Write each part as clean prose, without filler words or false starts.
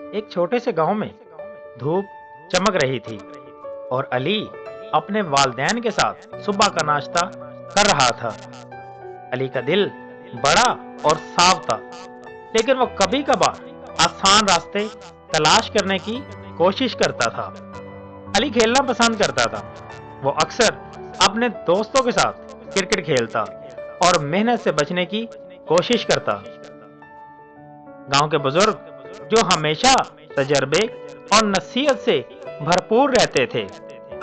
एक छोटे से गांव में धूप चमक रही थी और अली अपने वालिदैन के साथ सुबह का नाश्ता कर रहा था। अली का दिल बड़ा और साफ था, लेकिन वो कभी कभार आसान रास्ते तलाश करने की कोशिश करता था। अली खेलना पसंद करता था। वो अक्सर अपने दोस्तों के साथ क्रिकेट खेलता और मेहनत से बचने की कोशिश करता। गांव के बुजुर्ग जो हमेशा तजर्बे और नसीहत से भरपूर रहते थे,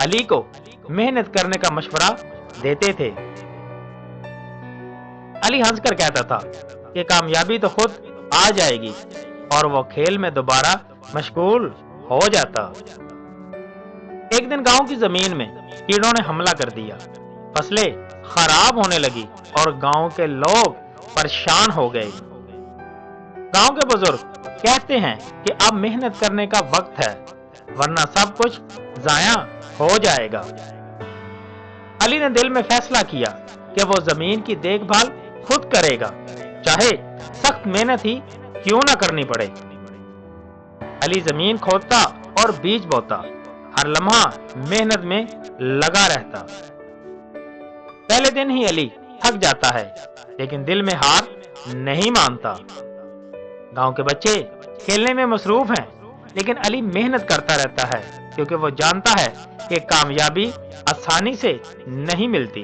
अली को मेहनत करने का मशवरा देते थे। अली हंसकर कहता था कि कामयाबी तो खुद आ जाएगी, और वो खेल में दोबारा मशगूल हो जाता। एक दिन गांव की जमीन में कीड़ों ने हमला कर दिया। फसलें खराब होने लगी और गांव के लोग परेशान हो गए। गांव के बुजुर्ग कहते हैं कि अब मेहनत करने का वक्त है, वरना सब कुछ जाया हो जाएगा। अली ने दिल में फैसला किया कि वो जमीन की देखभाल खुद करेगा, चाहे सख्त मेहनत ही क्यों ना करनी पड़े। अली जमीन खोदता और बीज बोता, हर लम्हा मेहनत में लगा रहता। पहले दिन ही अली थक जाता है, लेकिन दिल में हार नहीं मानता। गांव के बच्चे खेलने में मसरूफ हैं, लेकिन अली मेहनत करता रहता है, क्योंकि वो जानता है कि कामयाबी आसानी से नहीं मिलती।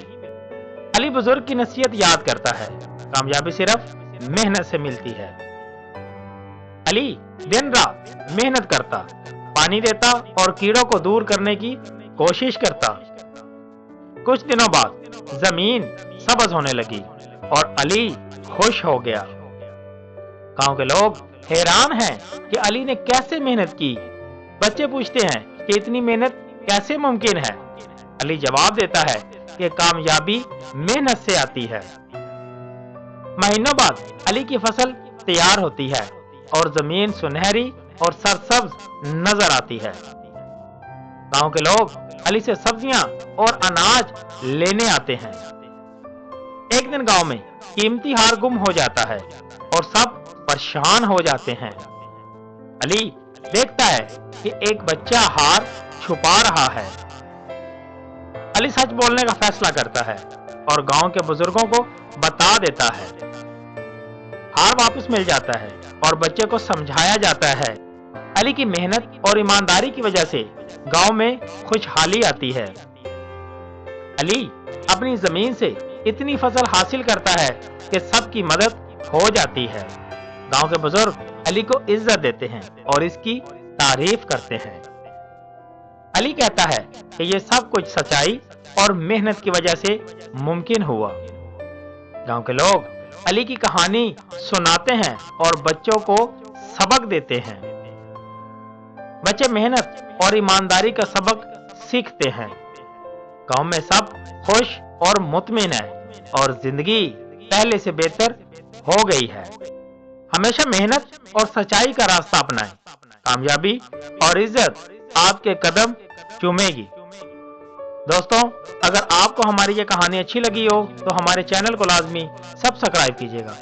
अली बुजुर्ग की नसीहत याद करता है, कामयाबी सिर्फ मेहनत से मिलती है। अली दिन रात मेहनत करता, पानी देता और कीड़ों को दूर करने की कोशिश करता। कुछ दिनों बाद जमीन सब्ज होने लगी और अली खुश हो गया। गांव के लोग हैरान हैं कि अली ने कैसे मेहनत की। बच्चे पूछते हैं कि इतनी मेहनत कैसे मुमकिन है। अली जवाब देता है कि कामयाबी मेहनत से आती है। महीनों बाद अली की फसल तैयार होती है और जमीन सुनहरी और सरसब्ज नजर आती है। गांव के लोग अली से सब्जियां और अनाज लेने आते हैं। एक दिन गांव में कीमती हार गुम हो जाता है और सब परेशान हो जाते हैं। अली देखता है कि एक बच्चा हार छुपा रहा है। अली सच बोलने का फैसला करता है और गांव के बुजुर्गों को बता देता है। हार वापस मिल जाता है और बच्चे को समझाया जाता है। अली की मेहनत और ईमानदारी की वजह से गांव में खुशहाली आती है। अली अपनी जमीन से इतनी फसल हासिल करता है कि सबकी मदद हो जाती है। गांव के बुजुर्ग अली को इज्जत देते हैं और इसकी तारीफ करते हैं। अली कहता है कि ये सब कुछ सच्चाई और मेहनत की वजह से मुमकिन हुआ। गांव के लोग अली की कहानी सुनाते हैं और बच्चों को सबक देते हैं। बच्चे मेहनत और ईमानदारी का सबक सीखते हैं। गांव में सब खुश और मुतमिन है और जिंदगी पहले से बेहतर हो गई है। हमेशा मेहनत और सच्चाई का रास्ता अपनाएं। कामयाबी और इज्जत आपके कदम चूमेगी। दोस्तों, अगर आपको हमारी ये कहानी अच्छी लगी हो तो हमारे चैनल को लाजमी सब्सक्राइब कीजिएगा।